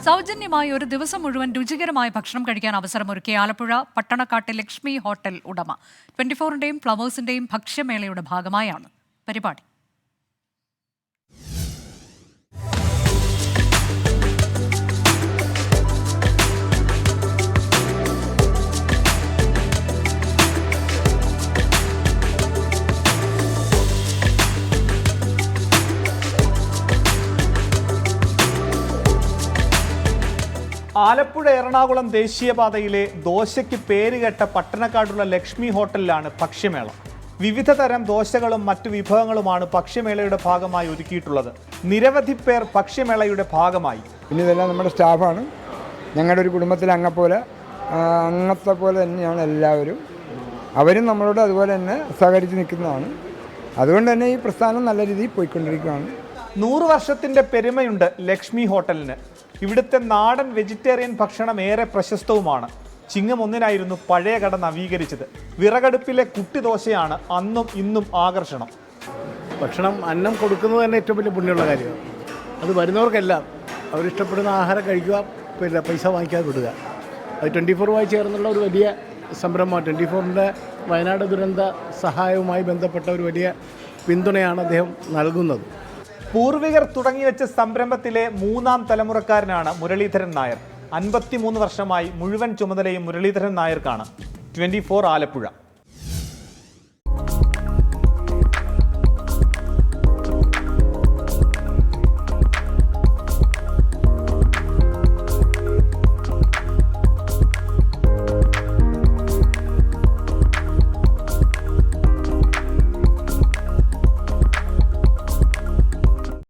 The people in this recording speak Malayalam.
സൗജന്യമായി ഒരു ദിവസം മുഴുവൻ രുചികരമായ ഭക്ഷണം കഴിക്കാൻ അവസരമൊരുക്കിയ ആലപ്പുഴ പട്ടണക്കാട്ടെ ലക്ഷ്മി ഹോട്ടൽ ഉടമ 24ന്റെയും ഫ്ലവേഴ്സിന്റെയും ഭക്ഷ്യമേളയുടെ ഭാഗമായാണ് പരിപാടി. ആലപ്പുഴ എറണാകുളം ദേശീയപാതയിലെ ദോശയ്ക്ക് പേരുകേട്ട പട്ടണക്കാടുള്ള ലക്ഷ്മി ഹോട്ടലിലാണ് ഭക്ഷ്യമേള. വിവിധ തരം ദോശകളും മറ്റു വിഭവങ്ങളുമാണ് ഭക്ഷ്യമേളയുടെ ഭാഗമായി ഒരുക്കിയിട്ടുള്ളത്. നിരവധി പേർ ഭക്ഷ്യമേളയുടെ ഭാഗമായി. പിന്നെ ഇതെല്ലാം നമ്മുടെ സ്റ്റാഫാണ്. ഞങ്ങളുടെ ഒരു കുടുംബത്തിലെ അംഗത്തെ പോലെ തന്നെയാണ് എല്ലാവരും. അവരും നമ്മളോട് അതുപോലെ തന്നെ സഹകരിച്ച് നിൽക്കുന്നതാണ്. അതുകൊണ്ട് തന്നെ ഈ പ്രസ്ഥാനം നല്ല രീതിയിൽ പോയിക്കൊണ്ടിരിക്കുകയാണ്. 100 വർഷത്തിൻ്റെ പെരുമയുണ്ട് ലക്ഷ്മി ഹോട്ടലിന്. ഇവിടുത്തെ നാടൻ വെജിറ്റേറിയൻ ഭക്ഷണം ഏറെ പ്രശസ്തവുമാണ്. ചിങ്ങം 1-നായിരുന്നു പഴയ കട നവീകരിച്ചത്. വിറകടുപ്പിലെ കുട്ടി ദോശയാണ് അന്നും ഇന്നും ആകർഷണം. ഭക്ഷണം അന്നം കൊടുക്കുന്നത് തന്നെ ഏറ്റവും വലിയ പുണ്യമുള്ള കാര്യമാണ്. അത് വരുന്നവർക്കെല്ലാം അവരിഷ്ടപ്പെടുന്ന ആഹാരം കഴിക്കുക, പിന്നെ പൈസ വാങ്ങിക്കാതെ വിടുക. അത് 24 ചേർന്നുള്ള ഒരു വലിയ സംരംഭമാണ്. 24ൻ്റെ വയനാട് ദുരന്ത സഹായവുമായി ബന്ധപ്പെട്ട ഒരു വലിയ പിന്തുണയാണ് അദ്ദേഹം നൽകുന്നത്. പൂർവികർ തുടങ്ങിവെച്ച സംരംഭത്തിലെ 3ാം തലമുറക്കാരനാണ് മുരളീധരൻ നായർ. 53 വർഷമായി മുഴുവൻ ചുമതലയും മുരളീധരൻ നായർക്കാണ്. 24 ആലപ്പുഴ.